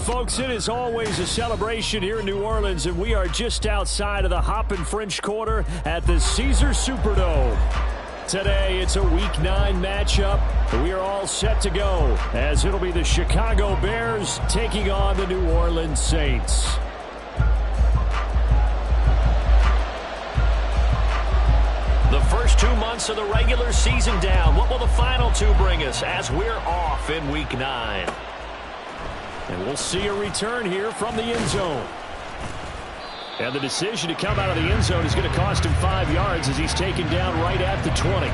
Folks, it is always a celebration here in New Orleans, and we are just outside of the Hoppin' French Quarter at the Caesars Superdome. Today, it's a Week 9 matchup. We are all set to go, as it'll be the Chicago Bears taking on the New Orleans Saints. The first 2 months of the regular season down. What will the final 2 bring us as we're off in Week 9? And we'll see a return here from the end zone. And the decision to come out of the end zone is going to cost him 5 yards as he's taken down right at the 20.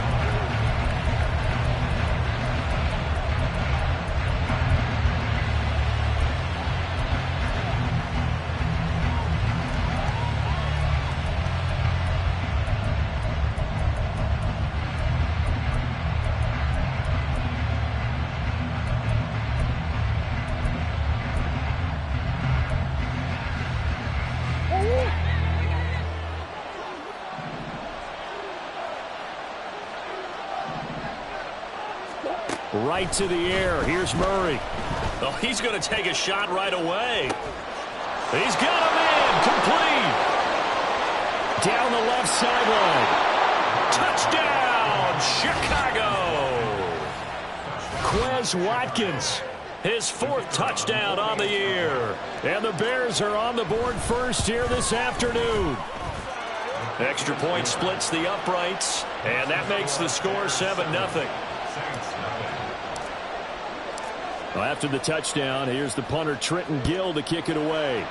Right to the air. Here's Murray. Oh, he's going to take a shot right away. He's got him in. Complete. Down the left sideline. Touchdown, Chicago. Quez Watkins, his 4th touchdown on the year. And the Bears are on the board first here this afternoon. Extra point splits the uprights, and that makes the score 7-0. Well, after the touchdown, here's the punter Trenton Gill to kick it away.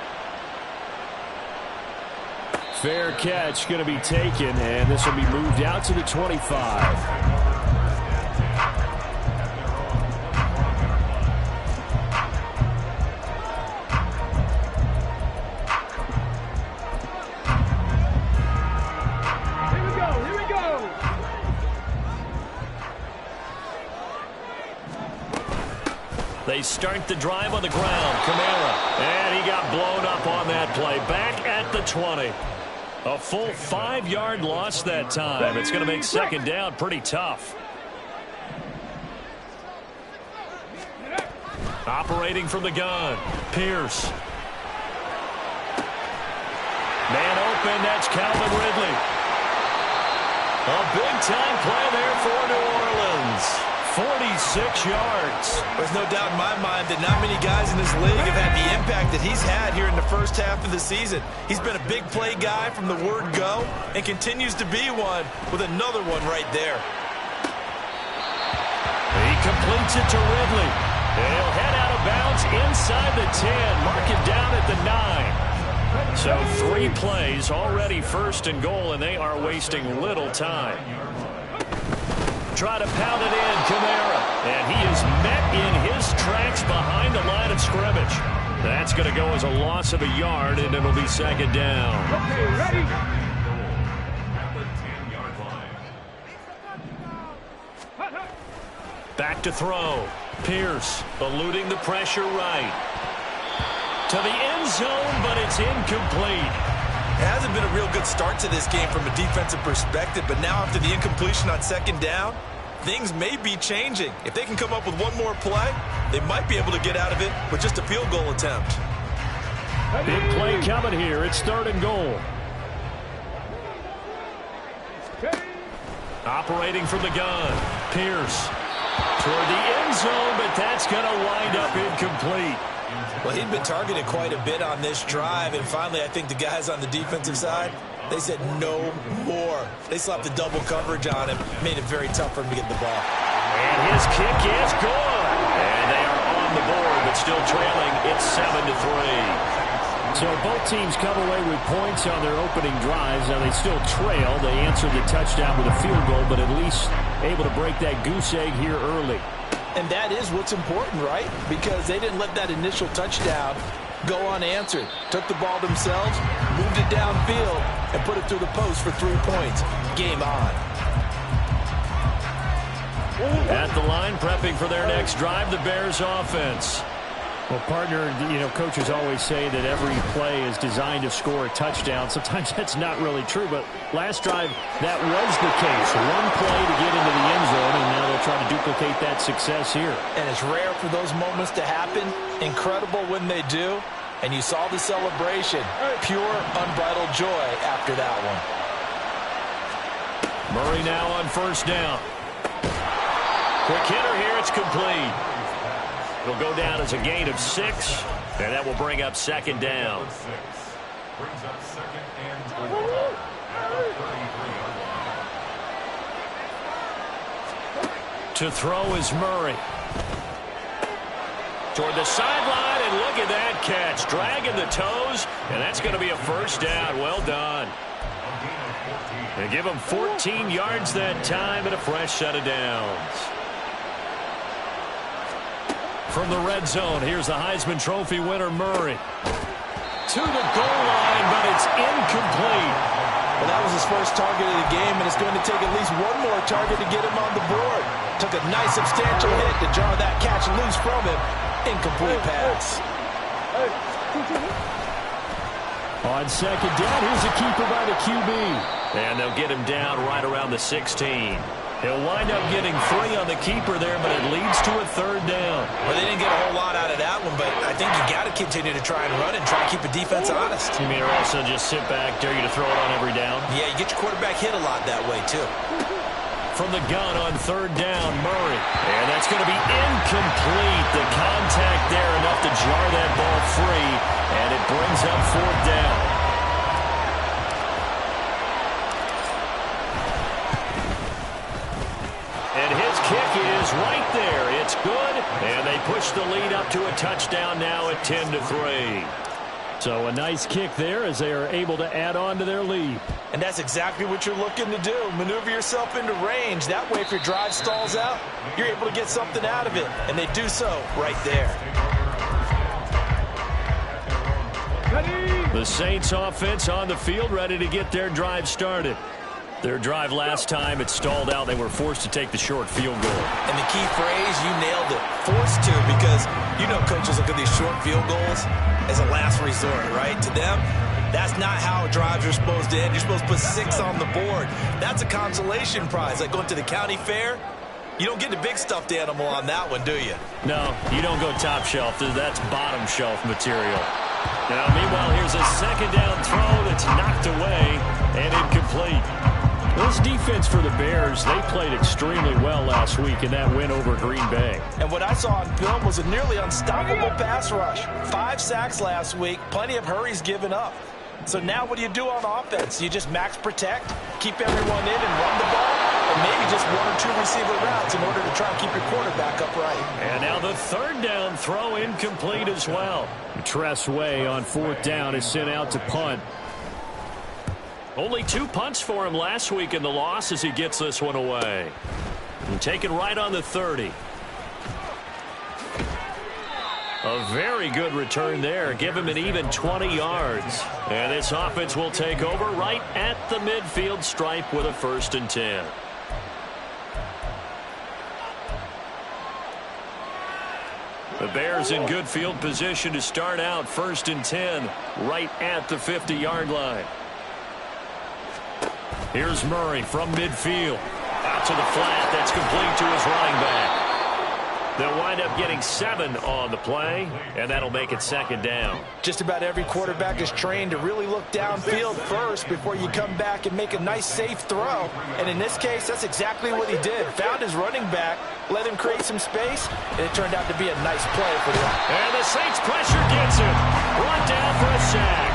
Fair catch going to be taken, and this will be moved out to the 25. They start the drive on the ground. Kamara. And he got blown up on that play. Back at the 20. A full 5-yard loss that time. It's going to make second down pretty tough. Operating from the gun. Pierce. Man open. That's Calvin Ridley. A big-time play there for New Orleans. 46 yards. There's no doubt in my mind that not many guys in this league have had the impact that he's had here in the first half of the season. He's been a big play guy from the word go and continues to be one with another one right there. He completes it to Ridley. And he'll head out of bounds inside the 10. Mark him down at the 9. So 3 plays already first and goal, and they are wasting little time. Try to pound it in, Kamara. And he is met in his tracks behind the line of scrimmage. That's going to go as a loss of a yard, and it'll be second down. Okay, ready? Back to throw. Pierce eluding the pressure right. To the end zone, but it's incomplete. It hasn't been a real good start to this game from a defensive perspective, but now after the incompletion on second down, things may be changing. If they can come up with one more play, they might be able to get out of it with just a field goal attempt. Big play coming here. It's 3rd and goal. Operating from the gun. Pierce toward the end zone, but that's going to wind up incomplete. Well, he'd been targeted quite a bit on this drive, and finally I think the guys on the defensive side, they said no more. They slapped the double coverage on him, made it very tough for him to get the ball. And his kick is good. And they are on the board, but still trailing. It's 7-3. So both teams come away with points on their opening drives. Now they still trail. They answered the touchdown with a field goal, but at least able to break that goose egg here early. And that is what's important, right? Because they didn't let that initial touchdown go unanswered. Took the ball themselves, moved it downfield, and put it through the post for 3 points. Game on. At the line, prepping for their next drive, the Bears offense. Well, partner, coaches always say that every play is designed to score a touchdown. Sometimes that's not really true, but last drive, that was the case. One play to get into the end zone, and now they'll try to duplicate that success here. And it's rare for those moments to happen. Incredible when they do. And you saw the celebration. Pure, unbridled joy after that one. Murray now on first down. Quick hitter here. It's complete. It'll go down as a gain of 6, and that will bring up second down. To throw is Murray. Toward the sideline, and look at that catch. Dragging the toes, and that's going to be a first down. Well done. They give him 14 yards that time and a fresh set of downs. From the red zone, here's the Heisman Trophy winner, Murray. To the goal line, but it's incomplete. Well, that was his first target of the game, and it's going to take at least one more target to get him on the board. Took a nice substantial hit to jar that catch loose from him. Incomplete pass. On second down, here's a keeper by the QB. And they'll get him down right around the 16. He'll wind up getting 3 on the keeper there, but it leads to a third down. Well, they didn't get a whole lot out of that one, but I think you got to continue to try and run and try and keep the defense honest. You mean also just sit back, dare you to throw it on every down? Yeah, you get your quarterback hit a lot that way, too. From the gun on third down, Murray. And that's going to be incomplete. The contact there enough to jar that ball free, and it brings up fourth down. Kick is right there. It's good, and they push the lead up to a touchdown now at 10-3. So a nice kick there as they are able to add on to their lead. And that's exactly what you're looking to do. Maneuver yourself into range. That way, if your drive stalls out, you're able to get something out of it. And they do so right there. The Saints offense on the field ready to get their drive started. Their drive last time, it stalled out. They were forced to take the short field goal. And the key phrase, you nailed it. Forced to, because coaches look at these short field goals as a last resort, right? To them, that's not how drives are supposed to end. You're supposed to put 6 on the board. That's a consolation prize. Like going to the county fair, you don't get the big stuffed animal on that one, do you? No, you don't go top shelf. That's bottom shelf material. Now, meanwhile, here's a second down throw that's knocked away and incomplete. This defense for the Bears, they played extremely well last week in that win over Green Bay. And what I saw on film was a nearly unstoppable pass rush. 5 sacks last week, plenty of hurries given up. So now what do you do on offense? You just max protect, keep everyone in and run the ball, or maybe just 1 or 2 receiver routes in order to try and keep your quarterback upright. And now the third down throw incomplete as well. Tress Way on fourth down is sent out to punt. Only 2 punts for him last week in the loss as he gets this one away. And taken right on the 30. A very good return there. Give him an even 20 yards. And this offense will take over right at the midfield stripe with a 1st and 10. The Bears in good field position to start out 1st and 10 right at the 50-yard line. Here's Murray from midfield. Out to the flat. That's complete to his running back. They'll wind up getting 7 on the play, and that'll make it second down. Just about every quarterback is trained to really look downfield first before you come back and make a nice, safe throw. And in this case, that's exactly what he did. Found his running back, let him create some space, and it turned out to be a nice play for them. And the Saints pressure gets him. Brought down for a sack.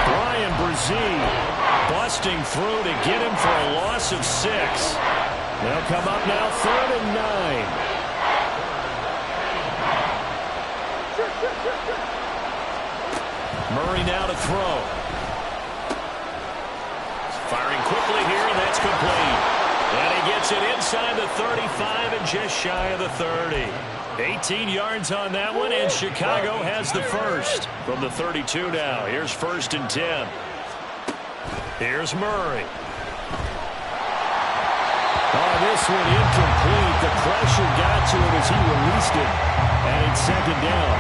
Brian Brzee busting through to get him for a loss of 6. They'll come up now 3rd and 9. Murray now to throw. Firing quickly here, and that's complete. And he gets it inside the 35 and just shy of the 30. 18 yards on that one, and Chicago has the first. From the 32 now, here's 1st and 10. Here's Murray. Oh, this one incomplete. The pressure got to him as he released it. And it's second down.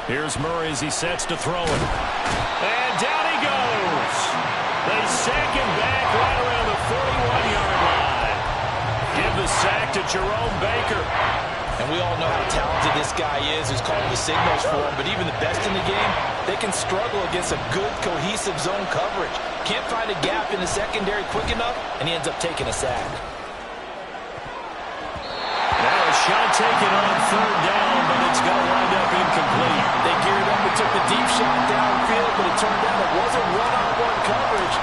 Here's Murray as he sets to throw it. And down he goes. They sack him back right around the 41-yard line. Give the sack to Jerome Baker. And we all know how talented this guy is who's calling the signals for him. But even the best in the game, they can struggle against a good, cohesive zone coverage. Can't find a gap in the secondary quick enough, and he ends up taking a sack. Now a shot taken on third down, but it's going to wind up incomplete. They geared up and took the deep shot downfield, but it turned out it wasn't one-on-one coverage.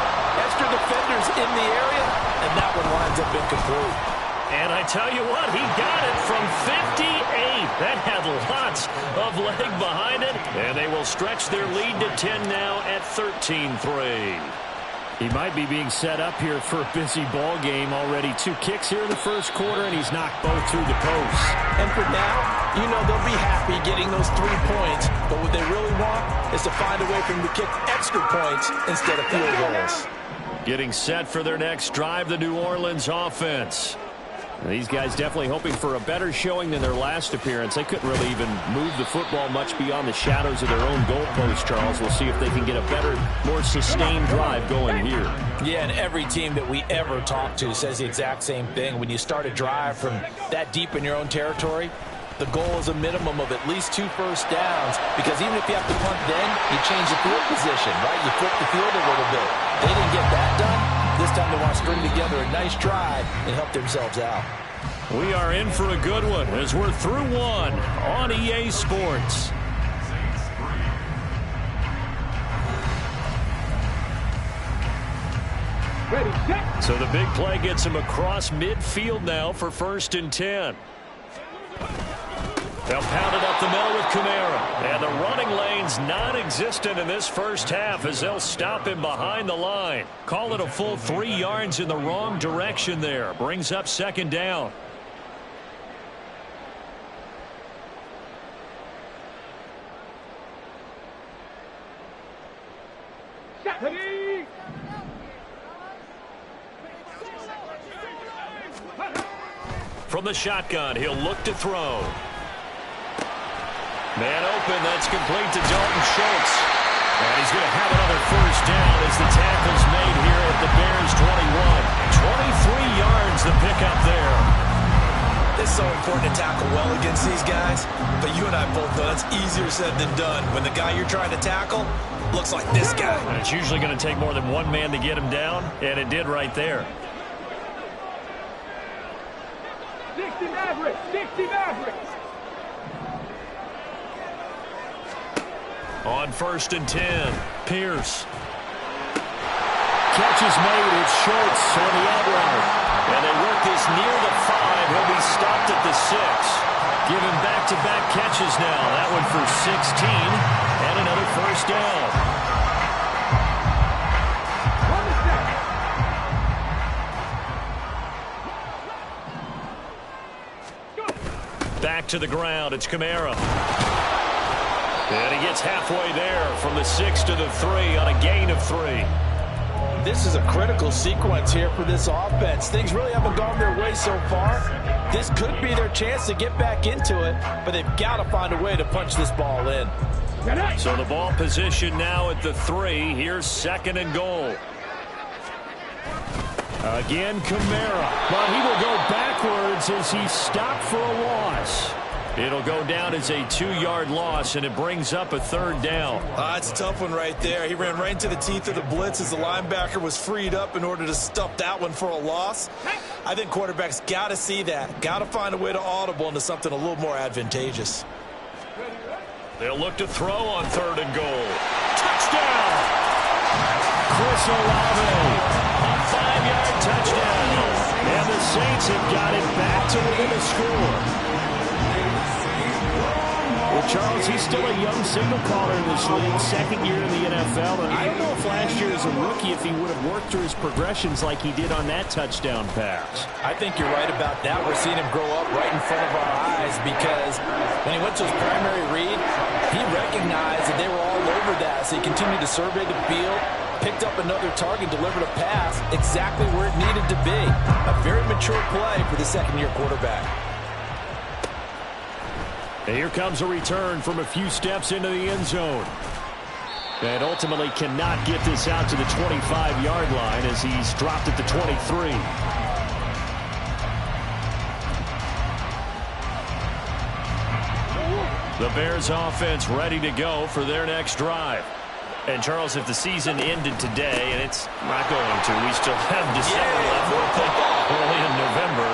Extra defenders in the area, and that one winds up incomplete. And I tell you what, he got it from 58. That had lots of leg behind it. And they will stretch their lead to 10 now at 13-3. He might be being set up here for a busy ball game. Already 2 kicks here in the first quarter, and he's knocked both through the posts. And for now, you know they'll be happy getting those 3 points. But what they really want is to find a way for them to kick extra points instead of field goals. Getting set for their next drive, the New Orleans offense. These guys definitely hoping for a better showing than their last appearance. They couldn't really even move the football much beyond the shadows of their own goalpost, Charles. We'll see if they can get a better, more sustained drive going here. Yeah, and every team that we ever talk to says the exact same thing. When you start a drive from that deep in your own territory, the goal is a minimum of at least 2 first downs, because even if you have to punt then, you change the field position, right? You flip the field a little bit. They didn't get that done. This time they want to string together a nice drive and help themselves out. We are in for a good one as we're through one on EA Sports. So the big play gets him across midfield now for 1st and 10. They'll pound it up the middle with Kamara. And the running lane's non-existent in this first half as they'll stop him behind the line. Call it a full 3 yards in the wrong direction there. Brings up second down. From the shotgun, he'll look to throw. Man open, that's complete to Dalton Schultz. And he's going to have another first down as the tackle's made here at the Bears 21. 23 yards the pickup there. It's so important to tackle well against these guys, but you and I both know that's easier said than done. When the guy you're trying to tackle looks like this guy. And it's usually going to take more than one man to get him down, and it did right there. 60 Mavericks! 60 Mavericks! On 1st and 10, Pierce. Catch is made. It's Schultz on the out route. And they work this near the 5. He'll be stopped at the 6. Give him back-to-back catches now. That one for 16. And another first down. Back to the ground. It's Kamara. And he gets halfway there from the 6 to the 3 on a gain of 3. This is a critical sequence here for this offense. Things really haven't gone their way so far. This could be their chance to get back into it, but they've got to find a way to punch this ball in. So the ball position now at the 3. Here's 2nd and goal. Again, Kamara. But he will go backwards as he's stopped for a loss. It'll go down as a 2-yard loss, and it brings up a 3rd down. It's a tough one right there. He ran right into the teeth of the blitz as the linebacker was freed up in order to stuff that one for a loss. I think quarterbacks got to see that. Got to find a way to audible into something a little more advantageous. They'll look to throw on 3rd and goal. Touchdown! Chris Olave, a 5-yard touchdown. And the Saints have got it back to within a score. Well, Charles, he's still a young signal caller in this league, second year in the NFL. And I don't know if last year as a rookie, if he would have worked through his progressions like he did on that touchdown pass. I think you're right about that. We're seeing him grow up right in front of our eyes because when he went to his primary read, he recognized that they were all over that. So he continued to survey the field, picked up another target, delivered a pass exactly where it needed to be. A very mature play for the second-year quarterback. And here comes a return from a few steps into the end zone. And ultimately cannot get this out to the 25-yard line as he's dropped at the 23. The Bears offense ready to go for their next drive. And, Charles, if the season ended today, and it's not going to, we still have December left, early in November,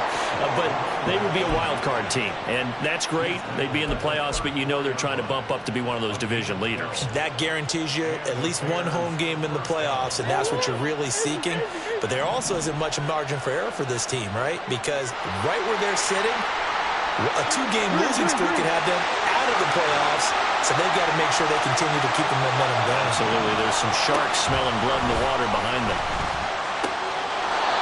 but they would be a wild card team. And that's great. They'd be in the playoffs, but you know they're trying to bump up to be one of those division leaders. That guarantees you at least one home game in the playoffs, and that's what you're really seeking. But there also isn't much margin for error for this team, right? Because right where they're sitting, a two-game losing streak could have them out of the playoffs, so they've got to make sure they continue to keep the momentum going. Absolutely. There's some sharks smelling blood in the water behind them.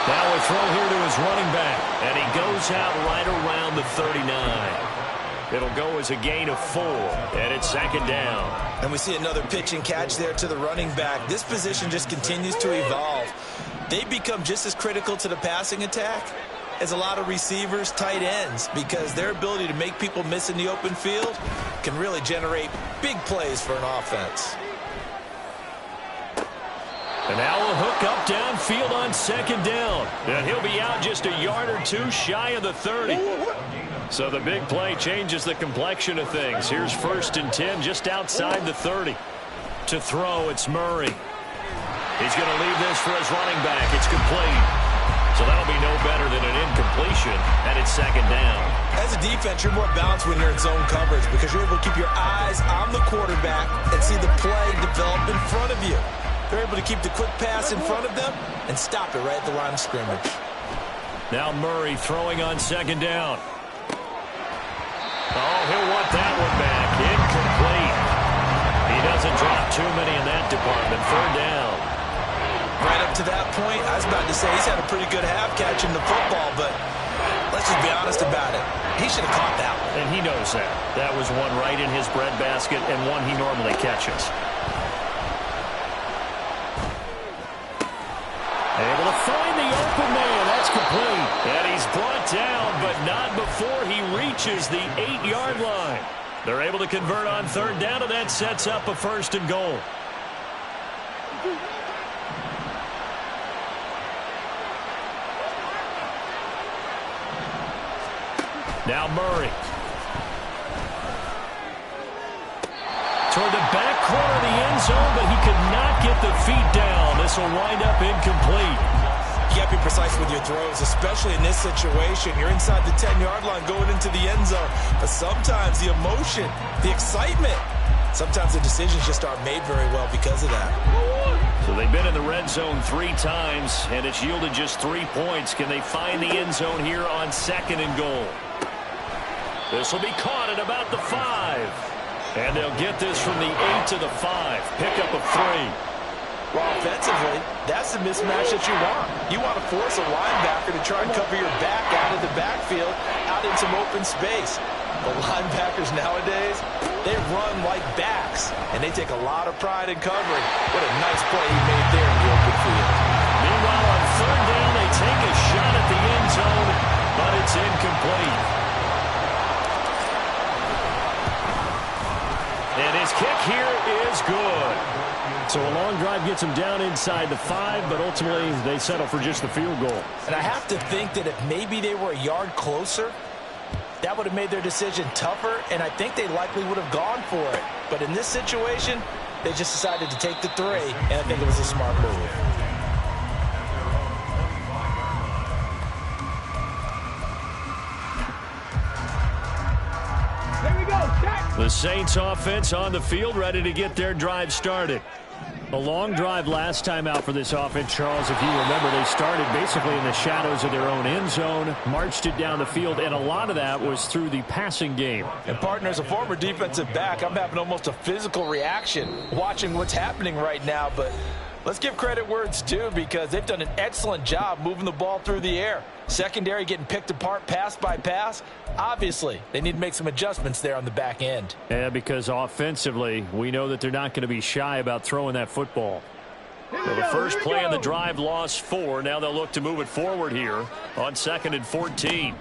Now a throw here to his running back, and he goes out right around the 39. It'll go as a gain of 4, and it's second down. And we see another pitch and catch there to the running back. This position just continues to evolve. They become just as critical to the passing attack as a lot of receivers, tight ends, because their ability to make people miss in the open field can really generate big plays for an offense. And now a hook up downfield on second down. And he'll be out just a yard or two shy of the 30. So the big play changes the complexion of things. Here's 1st and 10 just outside the 30. To throw, it's Murray. He's going to leave this for his running back. It's complete. So that'll be no better than an incompletion, and it's second down. As a defense, you're more balanced when you're in zone coverage because you're able to keep your eyes on the quarterback and see the play develop in front of you. They're able to keep the quick pass in front of them and stop it right at the line of scrimmage. Now Murray throwing on second down. Oh, he'll want that one back. Incomplete. He doesn't drop too many in that department. Third down. Right up to that point, I was about to say he's had a pretty good half catching the football, but let's just be honest about it. He should have caught that one. And he knows that. That was one right in his breadbasket and one he normally catches. Able to find the open man. That's complete. And he's brought down, but not before he reaches the 8-yard line. They're able to convert on third down, and that sets up a 1st and goal. Now Murray. Toward the back corner of the end zone, but he could not get the feet down. This will wind up incomplete. You got to be precise with your throws, especially in this situation. You're inside the 10-yard line going into the end zone. But sometimes the emotion, the excitement, sometimes the decisions just aren't made very well because of that. So they've been in the red zone 3 times, and it's yielded just 3 points. Can they find the end zone here on 2nd and goal? This will be caught at about the 5. And they'll get this from the 8 to the 5. Pickup of 3. Well, offensively, that's the mismatch that you want. You want to force a linebacker to try and cover your back out of the backfield, out in some open space. The linebackers nowadays, they run like backs, and they take a lot of pride in covering. What a nice play he made there in the open field. Meanwhile, on third down, they take a shot at the end zone, but it's incomplete. And his kick here is good. So a long drive gets him down inside the 5, but ultimately they settle for just the field goal. And I have to think that if maybe they were a yard closer, that would have made their decision tougher, and I think they likely would have gone for it. But in this situation, they just decided to take the 3, and I think it was a smart move. There we go. Check. The Saints offense on the field, ready to get their drive started. A long drive last time out for this offense, Charles. If you remember, they started basically in the shadows of their own end zone, marched it down the field, and a lot of that was through the passing game. And, partner, as a former defensive back, I'm having almost a physical reaction watching what's happening right now. But let's give credit where it's due, because they've done an excellent job moving the ball through the air. Secondary getting picked apart pass by pass. Obviously, they need to make some adjustments there on the back end. Yeah, because offensively, we know that they're not going to be shy about throwing that football. So the first play of the drive lost 4. Now they'll look to move it forward here on 2nd and 14.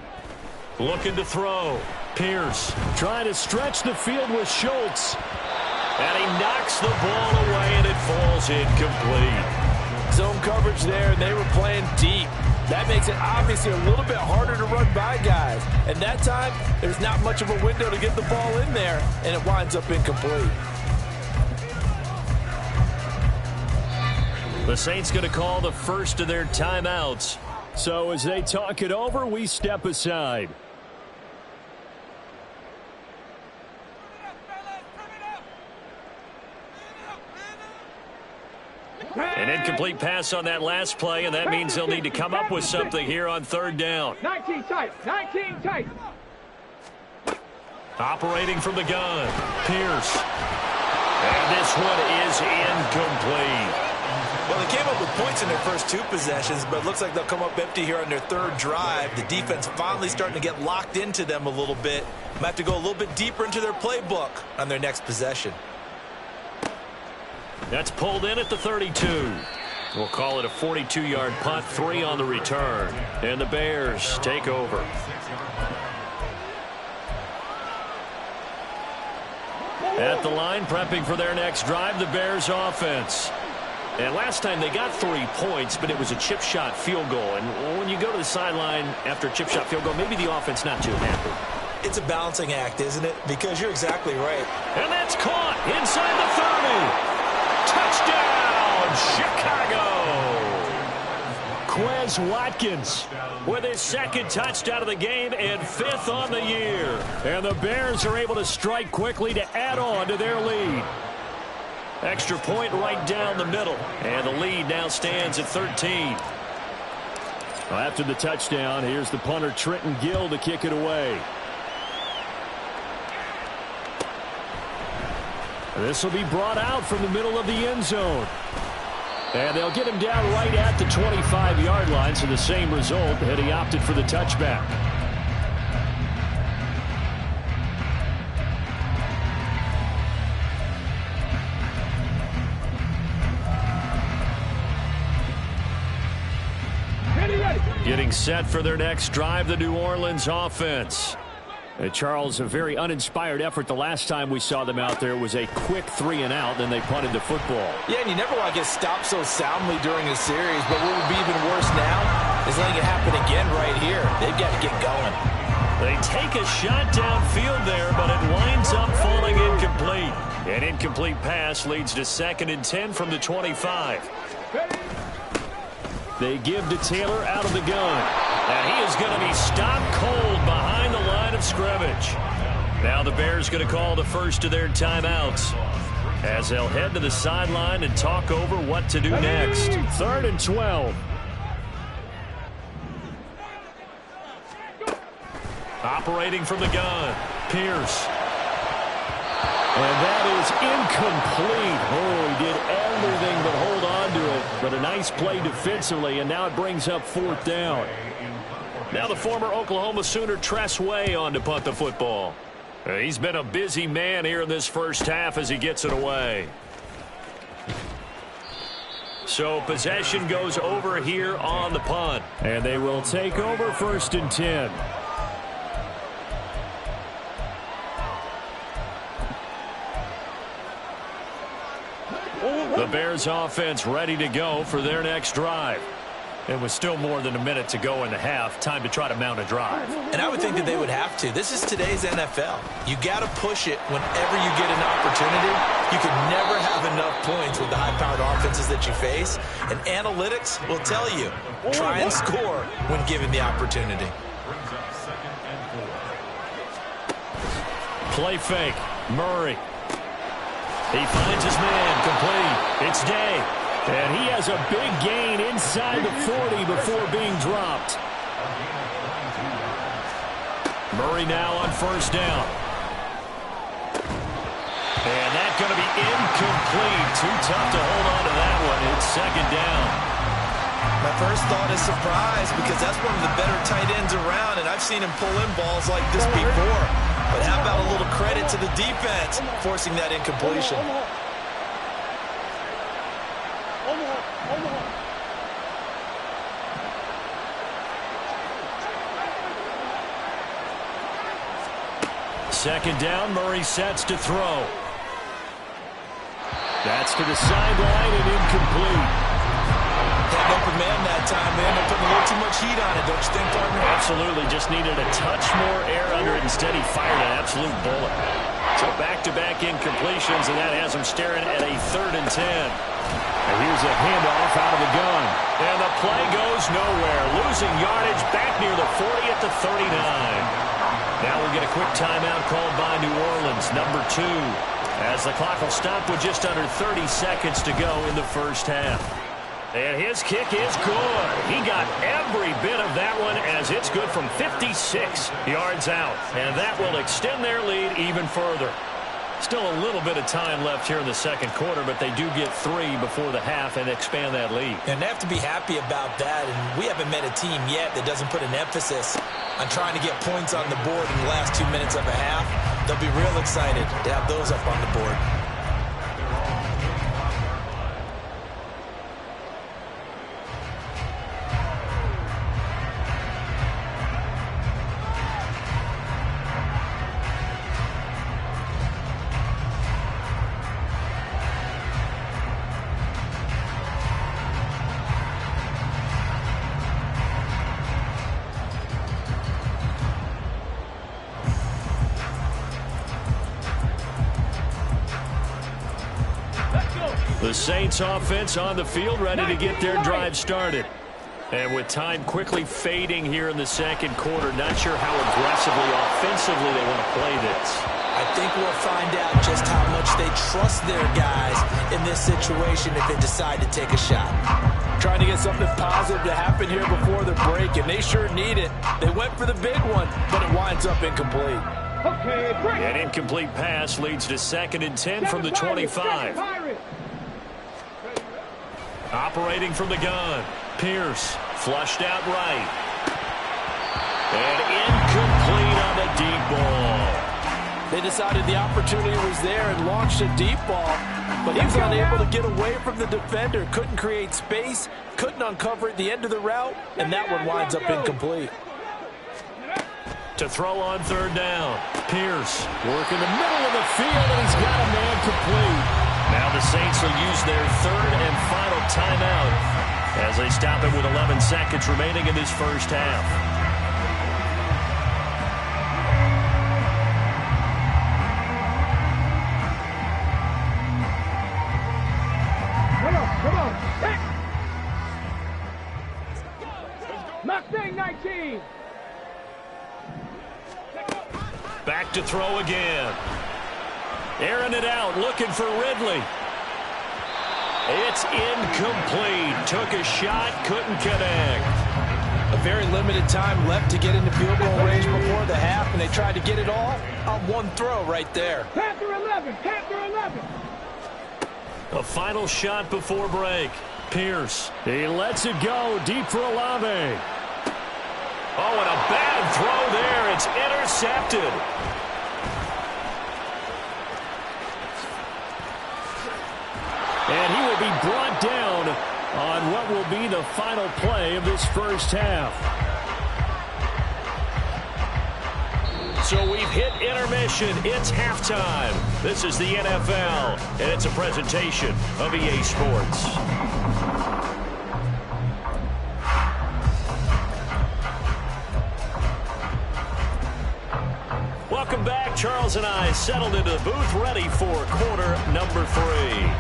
Looking to throw. Pierce trying to stretch the field with Schultz. And he knocks the ball away, and it falls incomplete. Zone coverage there, and they were playing deep. That makes it obviously a little bit harder to run by guys. And that time, there's not much of a window to get the ball in there, and it winds up incomplete. The Saints going to call the first of their timeouts. So as they talk it over, we step aside. An incomplete pass on that last play, and that means they'll need to come up with something here on 3rd down. 19 tight. 19 tight. Operating from the gun. Pierce. And this one is incomplete. Well, they came up with points in their first 2 possessions, but it looks like they'll come up empty here on their 3rd drive. The defense finally starting to get locked into them a little bit. Might have to go a little bit deeper into their playbook on their next possession. That's pulled in at the 32. We'll call it a 42-yard punt, 3 on the return. And the Bears take over. At the line, prepping for their next drive, the Bears offense. And last time they got 3 points, but it was a chip shot field goal. And when you go to the sideline after a chip shot field goal, maybe the offense not too happy. It's a balancing act, isn't it? Because you're exactly right. And that's caught inside the 30. Touchdown, Chicago! Quez Watkins with his 2nd touchdown of the game and 5th on the year. And the Bears are able to strike quickly to add on to their lead. Extra point right down the middle. And the lead now stands at 13. Well, after the touchdown, here's the punter Trenton Gill to kick it away. This will be brought out from the middle of the end zone. And they'll get him down right at the 25-yard line, so the same result, and he opted for the touchback. Getting set for their next drive, the New Orleans offense. Charles, a very uninspired effort the last time we saw them out there. Was a quick 3-and-out, then they punted the football. Yeah, and you never want to get stopped so soundly during a series, but what would be even worse now is letting it happen again right here. They've got to get going. They take a shot downfield there, but it winds up falling incomplete. An incomplete pass leads to 2nd and 10 from the 25. They give to Taylor out of the gun. And he is going to be stopped cold behind the line of scrimmage. Now the Bears going to call the first of their timeouts as they'll head to the sideline and talk over what to do next. 3rd and 12. Operating from the gun. Pierce. And that is incomplete. Oh, he did everything but hold on to it. But a nice play defensively, and now it brings up 4th down. Now the former Oklahoma Sooner Tress Way on to punt the football. He's been a busy man here in this first half as he gets it away. So possession goes over here on the punt. And they will take over 1st and 10. The Bears offense ready to go for their next drive. And with still more than a minute to go in the half, time to try to mount a drive. And I would think that they would have to. This is today's NFL. You got to push it whenever you get an opportunity. You can never have enough points with the high-powered offenses that you face. And analytics will tell you, try and score when given the opportunity. Play fake. Murray. He finds his man, complete. It's Day. And he has a big gain inside the 40 before being dropped. Murray now on first down. And that's going to be incomplete. Too tough to hold on to that one. It's second down. My first thought is surprise because that's one of the better tight ends around, and I've seen him pull in balls like this before. But how about a little credit to the defense forcing that incompletion? Second down, Murray sets to throw. That's to the sideline and incomplete. Had an open man that time, man. They're putting a little too much heat on it, don't you think, partner? Absolutely. Just needed a touch more air under it. Instead, he fired an absolute bullet. So back-to-back incompletions, and that has him staring at a 3rd and 10. And here's a handoff out of the gun. And the play goes nowhere. Losing yardage back near the 40 at the 39. Now we'll get a quick timeout called by New Orleans, number 2. As the clock will stop with just under 30 seconds to go in the first half. And his kick is good. He got every bit of that one as it's good from 56 yards out. And that will extend their lead even further. Still a little bit of time left here in the second quarter, but they do get 3 before the half and expand that lead. And they have to be happy about that. And we haven't met a team yet that doesn't put an emphasis on trying to get points on the board in the last 2 minutes of a half. They'll be real excited to have those up on the board. The Saints offense on the field, ready to get their drive started. And with time quickly fading here in the second quarter, not sure how aggressively, offensively they want to play this. I think we'll find out just how much they trust their guys in this situation if they decide to take a shot. Trying to get something positive to happen here before the break, and they sure need it. They went for the big one, but it winds up incomplete. Okay, break. An incomplete pass leads to 2nd and 10 from the 25. Operating from the gun. Pierce flushed out right. And incomplete on the deep ball. They decided the opportunity was there and launched a deep ball, but he was unable to get away from the defender. Couldn't create space, couldn't uncover at the end of the route, and that one winds up incomplete. To throw on 3rd down. Pierce working the middle of the field, and he's got a man complete. Now the Saints will use their 3rd and final timeout as they stop it with 11 seconds remaining in this first half. Come on. Mustang 19. Back to throw again. Airing it out, looking for Ridley. It's incomplete. Took a shot, couldn't connect. A very limited time left to get into field goal range before the half, and they tried to get it all on one throw right there. Panther 11. Panther 11. A final shot before break. Pierce. He lets it go deep for Olave. Oh, and a bad throw there. It's intercepted. And he will be brought down on what will be the final play of this first half. So we've hit intermission. It's halftime. This is the NFL, and it's a presentation of EA Sports. Welcome back. Charles and I settled into the booth, ready for quarter number 3.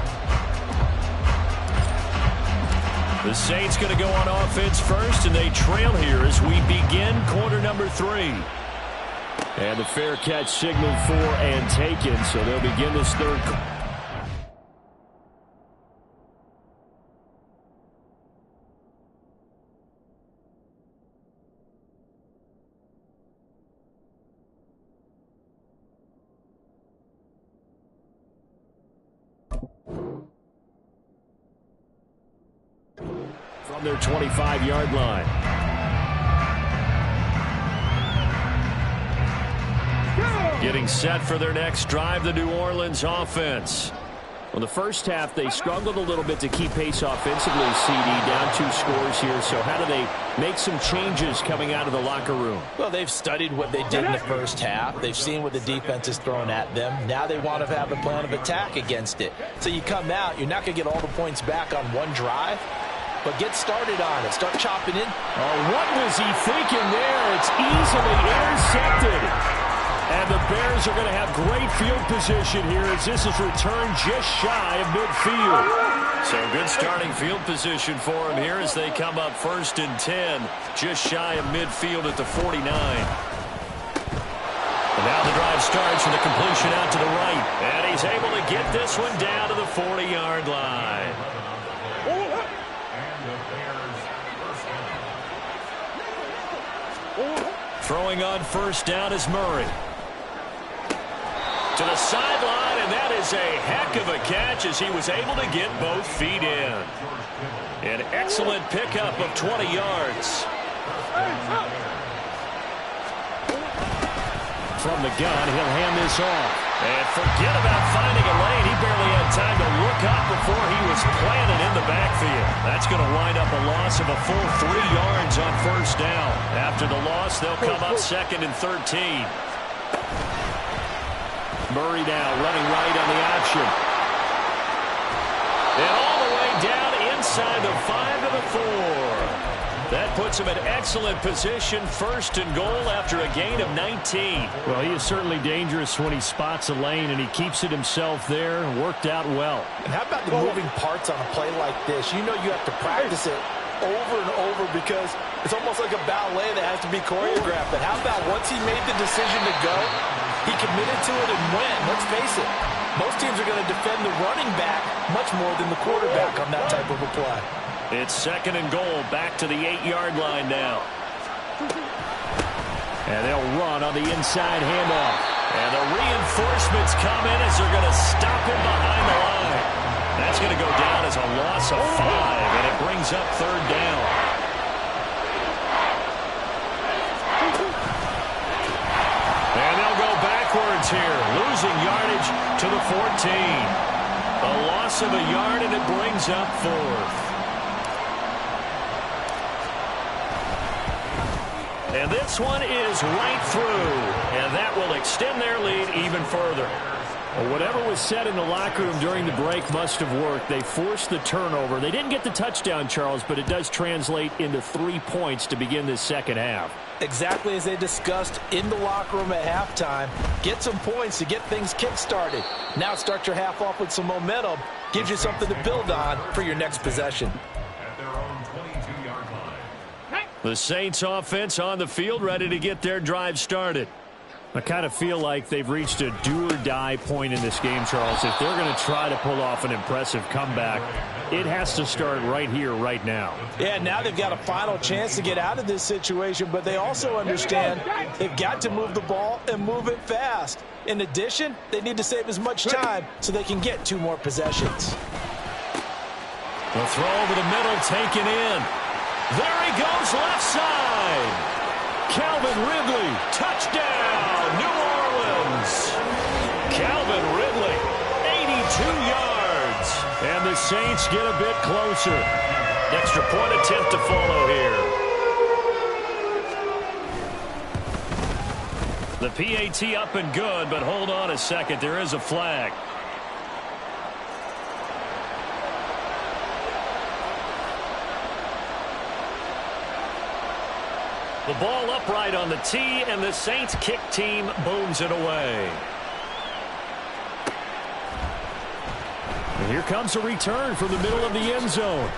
The Saints going to go on offense first, and they trail here as we begin quarter number 3. And the fair catch signaled for and taken, so they'll begin this third. From their 25-yard line. Getting set for their next drive, the New Orleans offense. Well, the first half, they struggled a little bit to keep pace offensively, CD, down 2 scores here. So how do they make some changes coming out of the locker room? Well, they've studied what they did in the first half. They've seen what the defense is throwing at them. Now they want to have a plan of attack against it. So you come out, you're not going to get all the points back on one drive, but get started on it. Start chopping in. Oh, what was he thinking there? It's easily intercepted. And the Bears are going to have great field position here as this is returned just shy of midfield. So good starting field position for them here as they come up 1st and 10, just shy of midfield at the 49. And now the drive starts with a completion out to the right. And he's able to get this one down to the 40-yard line. Throwing on 1st down is Murray. To the sideline, and that is a heck of a catch as he was able to get both feet in. An excellent pickup of 20 yards. From the gun, he'll hand this off. And forget about finding a lane. He barely had time to look up before he was planted in the backfield. That's going to wind up a loss of a full 3 yards on 1st down. After the loss, they'll come up 2nd and 13. Murray now running right on the option. And all the way down inside the 5 to the 4. That puts him in excellent position, 1st and goal after a gain of 19. Well, he is certainly dangerous when he spots a lane, and he keeps it himself there. Worked out well. And how about the moving parts on a play like this? You know you have to practice it over and over because it's almost like a ballet that has to be choreographed. But how about once he made the decision to go, he committed to it and went. Let's face it, most teams are going to defend the running back much more than the quarterback on that type of a play. It's 2nd and goal, back to the 8-yard line now. And they'll run on the inside handoff. And the reinforcements come in as they're going to stop him behind the line. That's going to go down as a loss of 5, and it brings up 3rd down. And they'll go backwards here, losing yardage to the 14. A loss of a yard, and it brings up 4th. And this one is right through, and that will extend their lead even further. Well, whatever was said in the locker room during the break must have worked. They forced the turnover. They didn't get the touchdown, Charles, but it does translate into 3 points to begin this second half. Exactly as they discussed in the locker room at halftime. Get some points to get things kick-started. Now start your half off with some momentum. Gives you something to build on for your next possession. The Saints offense on the field, ready to get their drive started. I kind of feel like they've reached a do-or-die point in this game, Charles. If they're going to try to pull off an impressive comeback, it has to start right here, right now. Yeah, now they've got a final chance to get out of this situation, but they also understand they've got to move the ball and move it fast. In addition, they need to save as much time so they can get 2 more possessions. The throw over the middle, taken in. There he goes, left side. Calvin Ridley, touchdown, New Orleans. Calvin Ridley, 82 yards. And the Saints get a bit closer. Extra point attempt to follow here. The PAT up and good, but hold on a second. There is a flag. The ball upright on the tee, and the Saints kick team booms it away. And here comes a return from the middle of the end zone.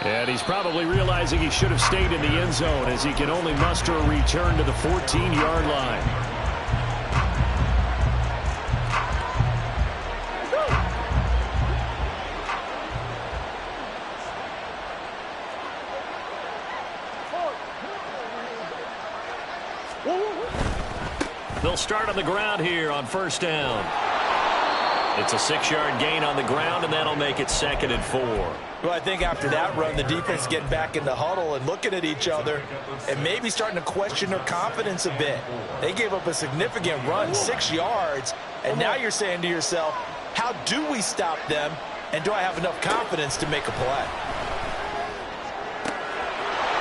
And he's probably realizing he should have stayed in the end zone as he can only muster a return to the 14-yard line. They'll start on the ground here on 1st down. It's a 6-yard gain on the ground, and that'll make it 2nd and 4. Well, I think after that run, the defense is getting back in the huddle and looking at each other and maybe starting to question their confidence a bit. They gave up a significant run, 6 yards, and now you're saying to yourself, how do we stop them, and do I have enough confidence to make a play?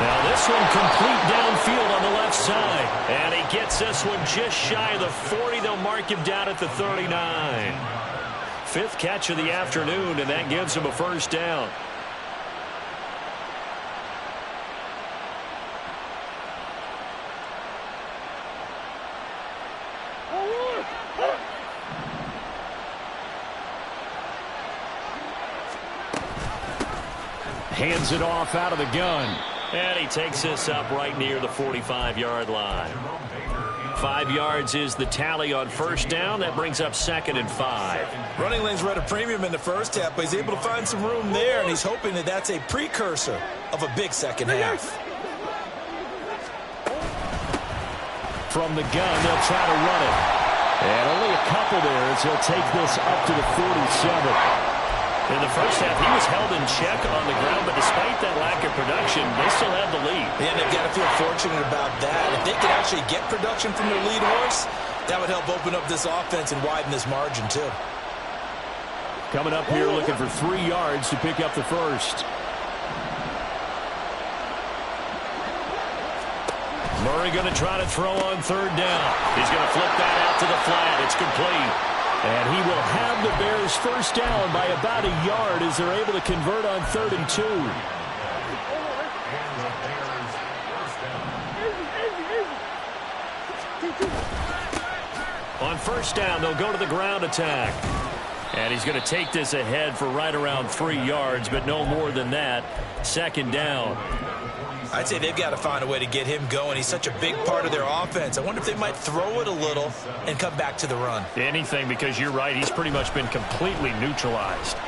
Now this one complete downfield on the left side. And he gets this one just shy of the 40. They'll mark him down at the 39. 5th catch of the afternoon, and that gives him a 1st down. Hands it off out of the gun. And he takes this up right near the 45-yard line. 5 yards is the tally on 1st down. That brings up 2nd and 5. Running lanes were at a premium in the first half, but he's able to find some room there, and he's hoping that that's a precursor of a big second half. From the gun, they'll try to run it. And only a couple there as he'll take this up to the 47. In the first half, he was held in check on the ground, but despite that lack of production, they still have the lead. Yeah, they've got to feel fortunate about that. If they could actually get production from their lead horse, that would help open up this offense and widen this margin, too. Coming up here looking for 3 yards to pick up the 1st. Murray going to try to throw on 3rd down. He's going to flip that out to the flat. It's complete. And he will have the Bears 1st down by about a yard as they're able to convert on 3rd and 2. On 1st down, they'll go to the ground attack. And he's going to take this ahead for right around 3 yards, but no more than that. 2nd down. I'd say they've got to find a way to get him going. He's such a big part of their offense. I wonder if they might throw it a little and come back to the run. Anything, because you're right. He's pretty much been completely neutralized.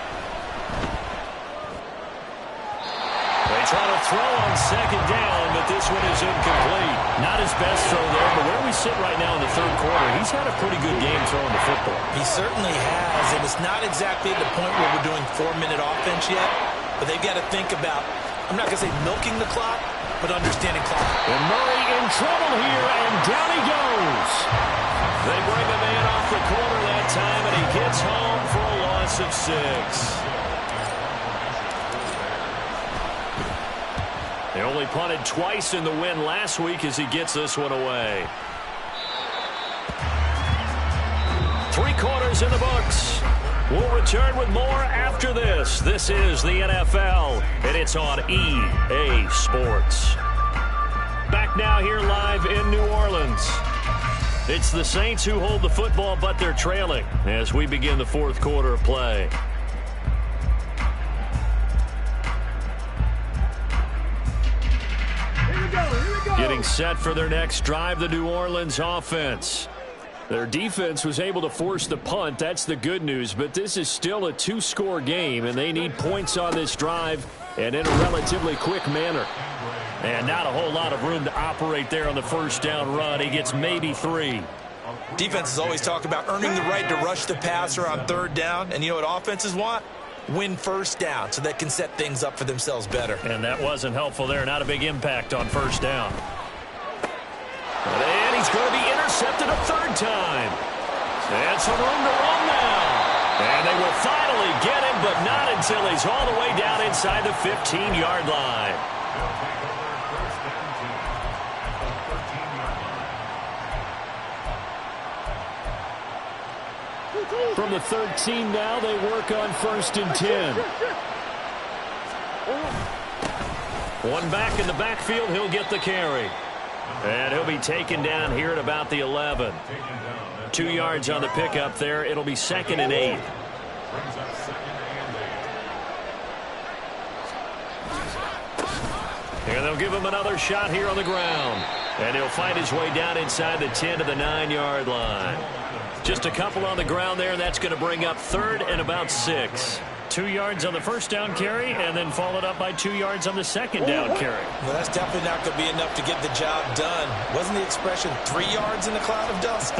They try to throw on 2nd down, but this one is incomplete. Not his best throw there, but where we sit right now in the 3rd quarter, he's had a pretty good game throwing the football. He certainly has, and it's not exactly at the point where we're doing 4-minute offense yet, but they've got to think about, I'm not going to say milking the clock, but understanding clock. And Murray in trouble here, and down he goes. They bring him in off the corner that time, and he gets home for a loss of 6. They only punted twice in the win last week as he gets this one away. 3 quarters in the books. We'll return with more after this. This is the NFL, and it's on EA Sports. Back now here live in New Orleans. It's the Saints who hold the football, but they're trailing as we begin the 4th quarter of play. Getting set for their next drive, the New Orleans offense. Their defense was able to force the punt. That's the good news, but this is still a 2-score game, and they need points on this drive and in a relatively quick manner. And not a whole lot of room to operate there on the 1st down run. He gets maybe 3. Defenses always talk about earning the right to rush the passer on 3rd down, and you know what offenses want? Win 1st down so they can set things up for themselves better. And that wasn't helpful there. Not a big impact on 1st down. And he's going to be intercepted a 3rd time. And some room to run now. And they will finally get him, but not until he's all the way down inside the 15-yard line. From the 13 now, they work on 1st and 10. One back in the backfield, he'll get the carry. And he'll be taken down here at about the 11. 2 yards on the pickup there. It'll be 2nd and 8. And they'll give him another shot here on the ground. And he'll find his way down inside the 10 to the 9-yard line. Just a couple on the ground there, and that's going to bring up 3rd and about 6. 2 yards on the first down carry and then followed up by 2 yards on the second down carry. Well, that's definitely not going to be enough to get the job done. Wasn't the expression 3 yards in a cloud of dust?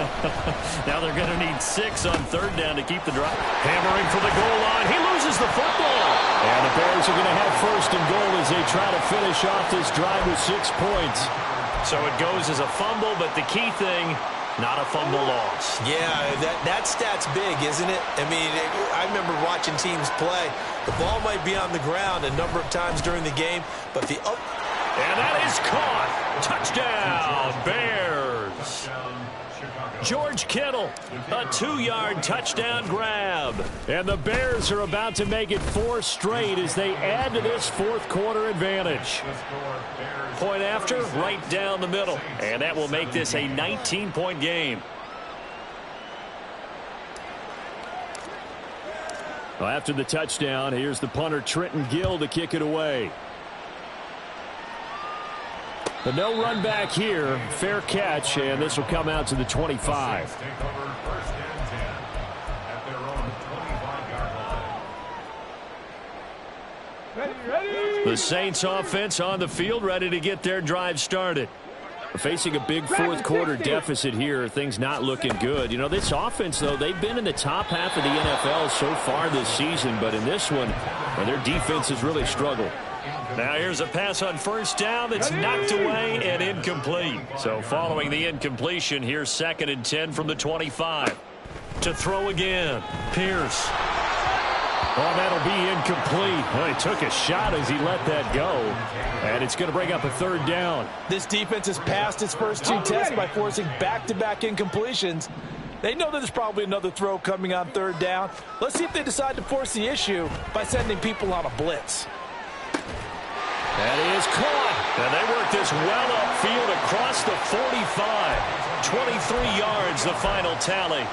Now they're going to need 6 on third down to keep the drive. Hammering for the goal line. He loses the football. And the Bears are going to have first and goal as they try to finish off this drive with 6 points. So it goes as a fumble, but the key thing, not a fumble loss. Yeah, that stat's big, isn't it? I mean, I remember watching teams play. The ball might be on the ground a number of times during the game, but the... And that is caught. Touchdown, Bears. George Kittle, a 2-yard touchdown grab. And the Bears are about to make it 4 straight as they add to this fourth quarter advantage. Point after, right down the middle. And that will make this a 19-point game. Well, after the touchdown, here's the punter Trenton Gill to kick it away. But no run back here. Fair catch, and this will come out to the 25. The Saints offense on the field, ready to get their drive started. Facing a big fourth quarter deficit here, things not looking good. You know, this offense, though, they've been in the top half of the NFL so far this season, but in this one, well, their defense has really struggled. Now here's a pass on first down that's knocked away and incomplete. So following the incompletion, here's 2nd and 10 from the 25. To throw again, Pierce. Oh, that'll be incomplete. Well, he took a shot as he let that go. And it's going to bring up a 3rd down. This defense has passed its first 2 tests by forcing back-to-back incompletions. They know that there's probably another throw coming on 3rd down. Let's see if they decide to force the issue by sending people on a blitz. That is caught. And they work this well upfield across the 45. 23 yards, the final tally.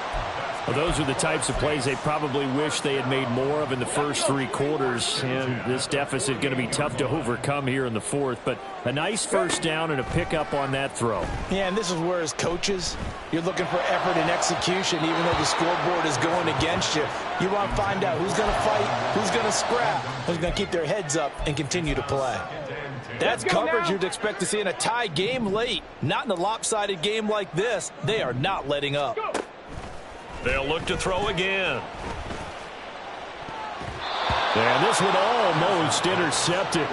Well, those are the types of plays they probably wish they had made more of in the first 3 quarters. And this deficit going to be tough to overcome here in the 4th. But a nice first down and a pickup on that throw. Yeah, and this is where, as coaches, you're looking for effort and execution, even though the scoreboard is going against you. You want to find out who's going to fight, who's going to scrap, who's going to keep their heads up and continue to play. That's coverage you'd expect to see in a tie game late. Not in a lopsided game like this. They are not letting up. They'll look to throw again. And this one almost intercepted.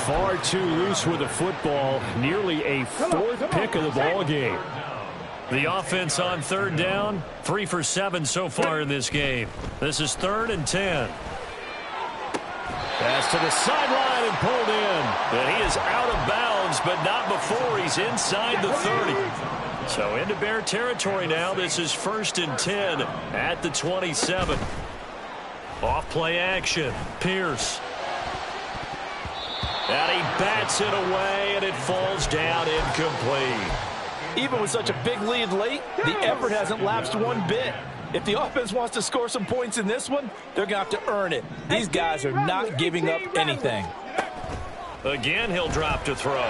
Far too loose with the football. Nearly a 4th pick of the ball game. The offense on 3rd down, 3 for 7 so far in this game. This is 3rd and 10. Pass to the sideline and pulled in. And he is out of bounds, but not before he's inside the 30. So into Bear territory now. This is 1st and 10 at the 27. Off play action. Pierce. And he bats it away, and it falls down incomplete. Even with such a big lead late, the effort hasn't lapsed one bit. If the offense wants to score some points in this one, they're going to have to earn it. These guys are not giving up anything. Again, he'll drop to throw.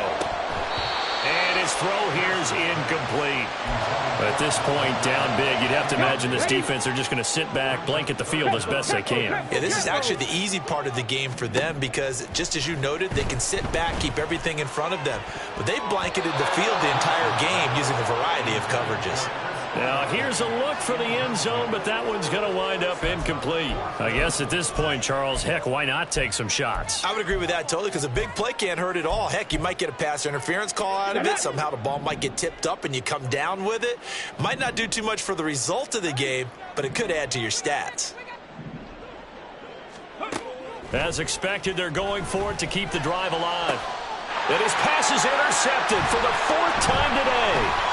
And his throw here is incomplete. At this point, down big, you'd have to imagine this defense, they're just going to sit back, blanket the field as best they can. Yeah, this is actually the easy part of the game for them because, just as you noted, they can sit back, keep everything in front of them. But they've blanketed the field the entire game using a variety of coverages. Now, here's a look for the end zone, but that one's going to wind up incomplete. I guess at this point, Charles, heck, why not take some shots? I would agree with that totally because a big play can't hurt at all. Heck, you might get a pass interference call out of it. Somehow the ball might get tipped up and you come down with it. Might not do too much for the result of the game, but it could add to your stats. As expected, they're going for it to keep the drive alive. And his pass is intercepted for the 4th time today.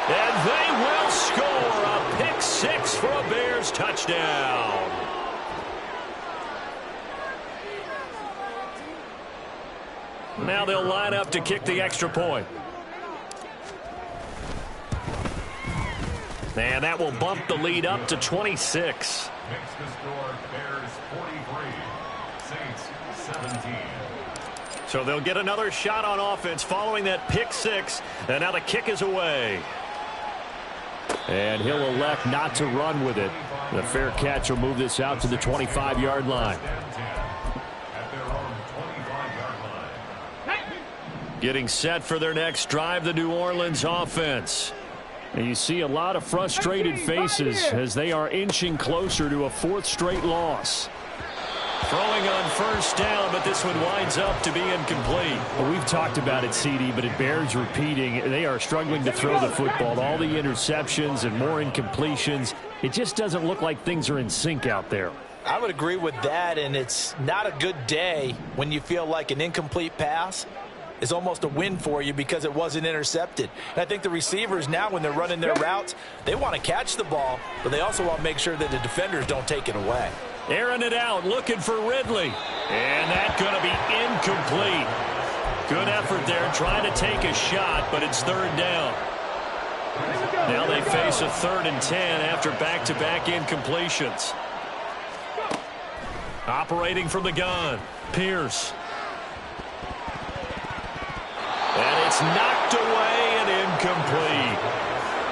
And they will score a pick 6 for a Bears touchdown. Now they'll line up to kick the extra point. And that will bump the lead up to 26. Makes the score Bears 43, Saints 17. So they'll get another shot on offense following that pick six. And now the kick is away. And he'll elect not to run with it. The fair catch will move this out to the 25-yard line. Getting set for their next drive, the New Orleans offense. And you see a lot of frustrated faces as they are inching closer to a fourth straight loss. Throwing on first down, but this one winds up to be incomplete. Well, we've talked about it, CD, but it bears repeating. They are struggling to throw the football. All the interceptions and more incompletions. It just doesn't look like things are in sync out there. I would agree with that, and it's not a good day when you feel like an incomplete pass is almost a win for you because it wasn't intercepted. And I think the receivers now, when they're running their routes, they want to catch the ball, but they also want to make sure that the defenders don't take it away. Airing it out, looking for Ridley. And that's going to be incomplete. Good effort there, trying to take a shot, but it's third down. Now they face a 3rd and 10 after back-to-back incompletions. Operating from the gun, Pierce. And it's knocked away and incomplete.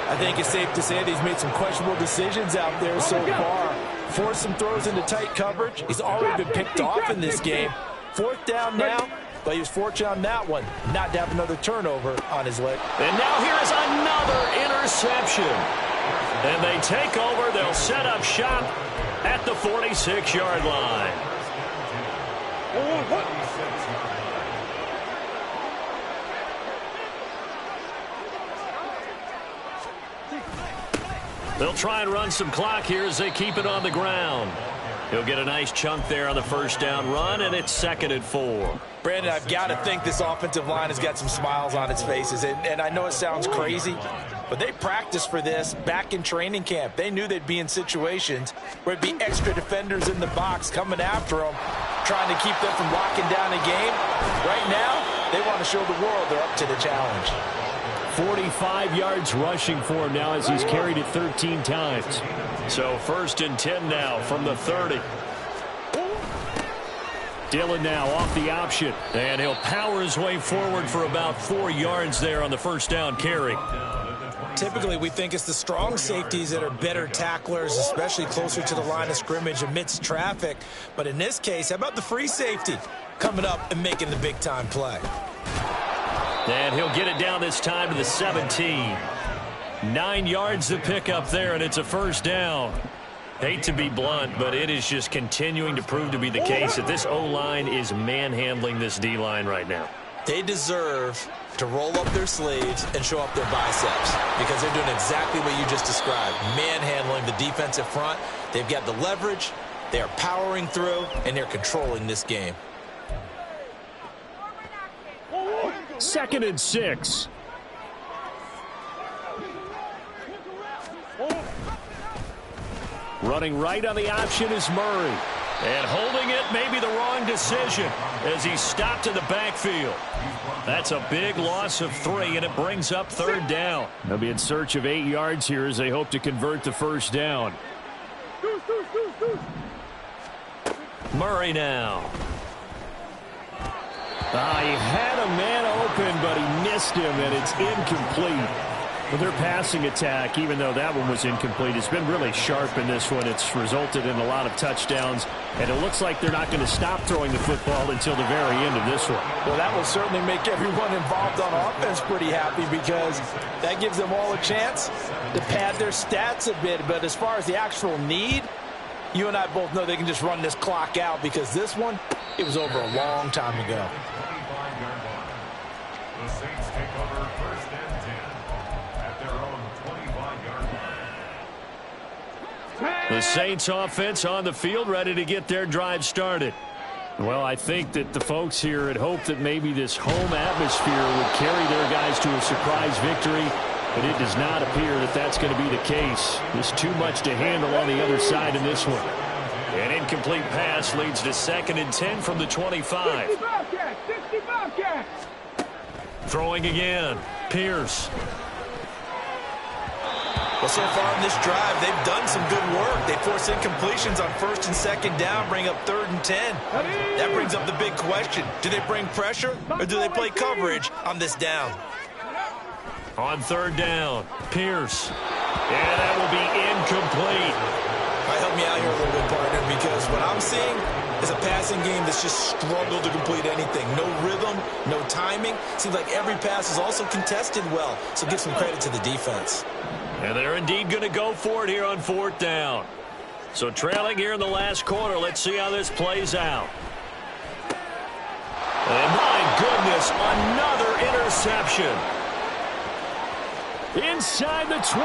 I think it's safe to say that he's made some questionable decisions out there so far. Forced some throws into tight coverage. He's already been picked off in this game. 4th down now, but he was fortunate on that one not to have another turnover on his leg. And now here is another interception. And they take over. They'll set up shop at the 46-yard line. They'll try and run some clock here as they keep it on the ground. He'll get a nice chunk there on the first down run, and it's 2nd and 4. Brandon, I've got to think this offensive line has got some smiles on its faces. And I know it sounds crazy, but they practiced for this back in training camp. They knew they'd be in situations where it'd be extra defenders in the box coming after them, trying to keep them from locking down a game. Right now, they want to show the world they're up to the challenge. 45 yards rushing for him now as he's carried it 13 times. So 1st and 10 now from the 30. Dillon now off the option, and he'll power his way forward for about 4 yards there on the first down carry. Typically, we think it's the strong safeties that are better tacklers, especially closer to the line of scrimmage amidst traffic. But in this case, how about the free safety coming up and making the big-time play? And he'll get it down this time to the 17. 9 yards to pick up there, and it's a first down. Hate to be blunt, but it is just continuing to prove to be the case that this O-line is manhandling this D-line right now. They deserve to roll up their sleeves and show up their biceps because they're doing exactly what you just described, manhandling the defensive front. They've got the leverage, they are powering through, and they're controlling this game. 2nd and 6. Running right on the option is Murray. And holding it may be the wrong decision as he stopped in the backfield. That's a big loss of 3, and it brings up 3rd down. They'll be in search of 8 yards here as they hope to convert the first down. Murray now. He had a man open, but he missed him, and it's incomplete. Well, their passing attack, even though that one was incomplete, has been really sharp in this one. It's resulted in a lot of touchdowns, and it looks like they're not going to stop throwing the football until the very end of this one. Well, that will certainly make everyone involved on offense pretty happy because that gives them all a chance to pad their stats a bit. But as far as the actual need, you and I both know they can just run this clock out because this one, it was over a long time ago. The Saints take over 1st and 10 at their own 25-yard line. The Saints offense on the field, ready to get their drive started. Well, I think that the folks here had hoped that maybe this home atmosphere would carry their guys to a surprise victory, but it does not appear that that's going to be the case. There's too much to handle on the other side in this one. An incomplete pass leads to 2nd and 10 from the 25. 65 cats. Throwing again, Pierce. Well, so far in this drive, they've done some good work. They force incompletions on 1st and 2nd down, bring up 3rd and 10. That brings up the big question. Do they bring pressure or do they play coverage on this down? On 3rd down, Pierce. And that will be incomplete. Help me out here a little bit, partner, because what I'm seeing is a passing game that's just struggled to complete anything. No rhythm, no timing. Seems like every pass is also contested well, so give some credit to the defense. And they're indeed going to go for it here on 4th down. So trailing here in the last quarter, let's see how this plays out. And my goodness, another interception. Inside the 20.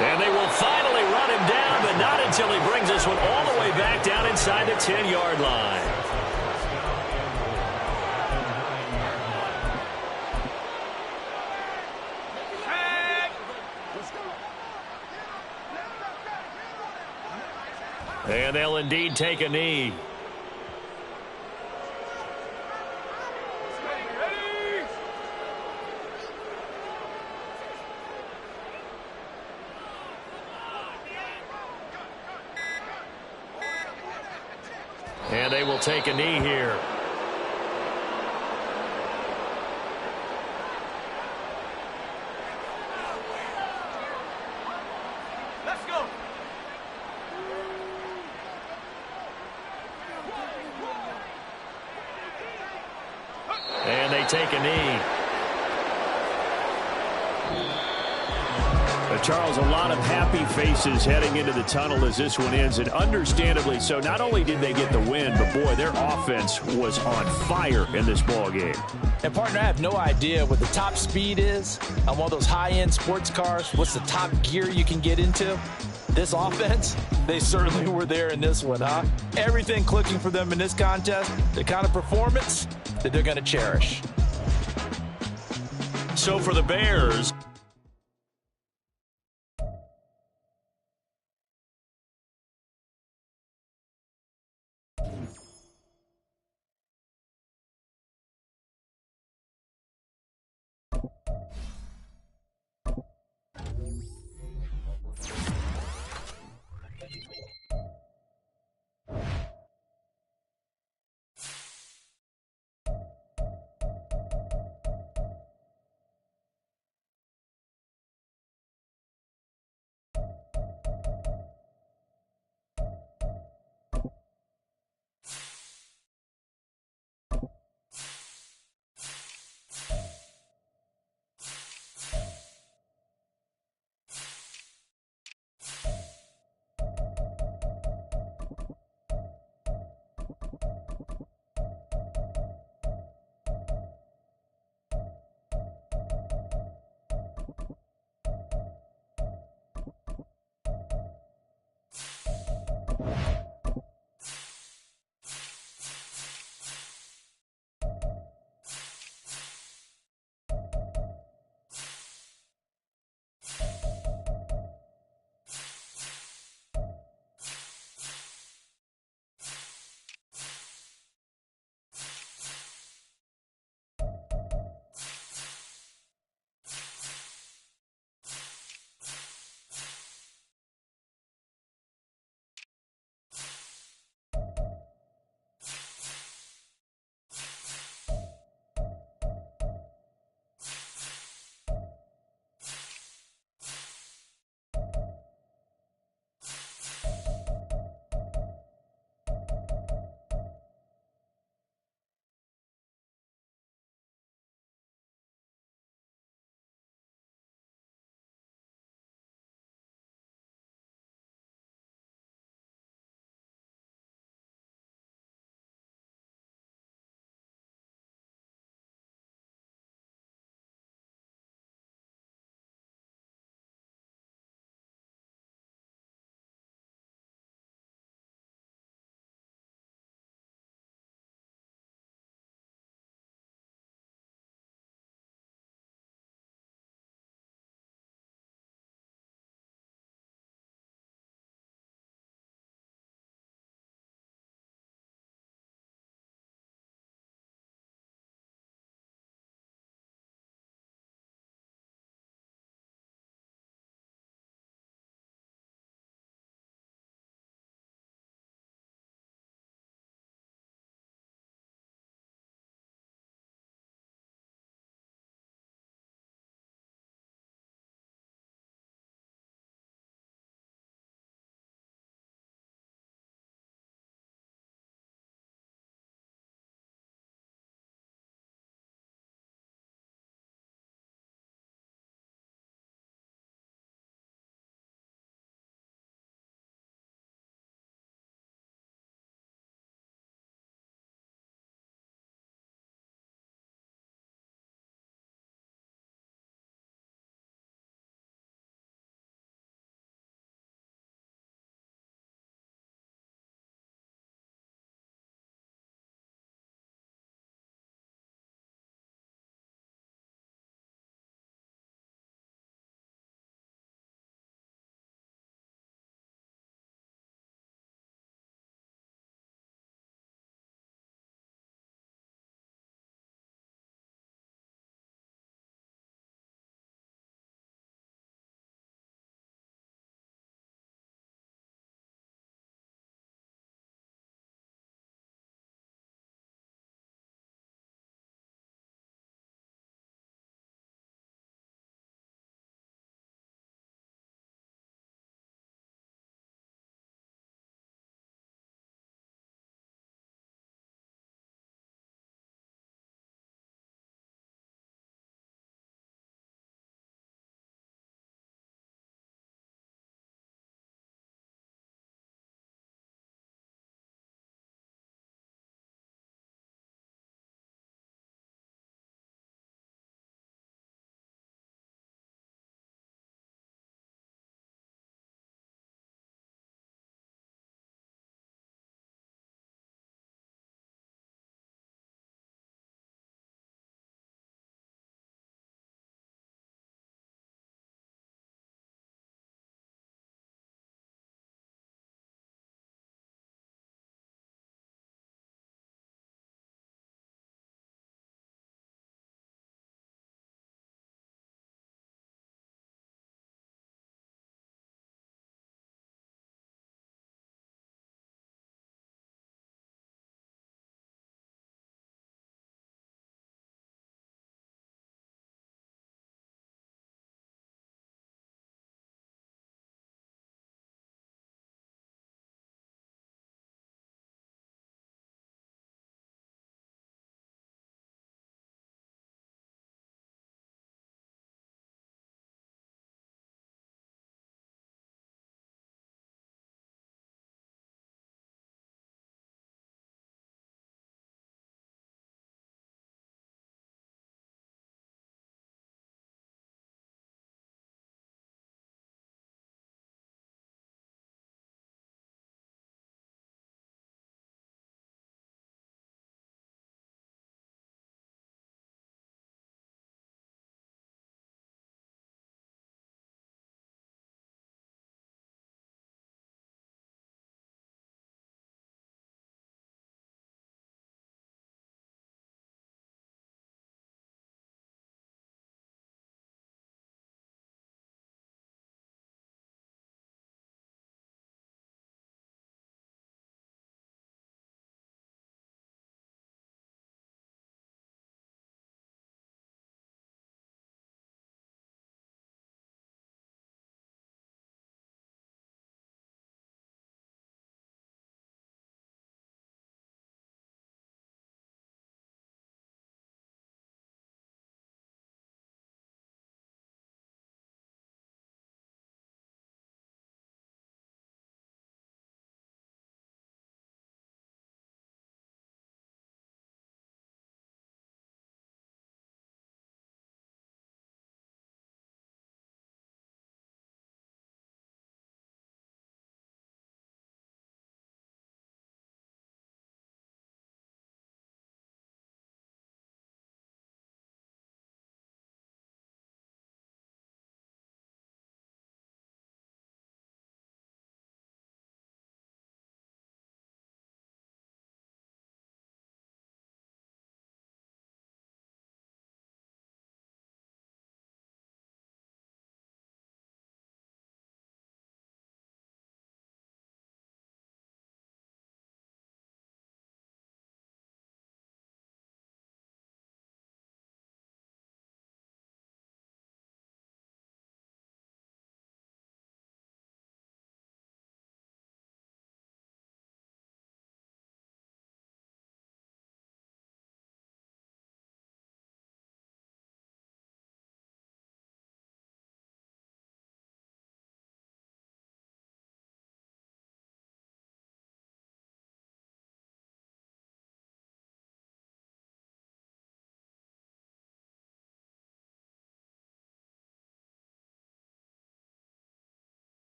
And they will finally run him down, but not until he brings this one all the way back down inside the 10-yard line. And they'll indeed take a knee. And they will take a knee here. Let's go. And they take a knee. Charles, a lot of happy faces heading into the tunnel as this one ends, and understandably so. Not only did they get the win, but boy, their offense was on fire in this ball game. And partner, I have no idea what the top speed is on one of those high-end sports cars. What's the top gear you can get into? This offense, they certainly were there in this one, huh? Everything clicking for them in this contest, the kind of performance that they're going to cherish. So for the Bears,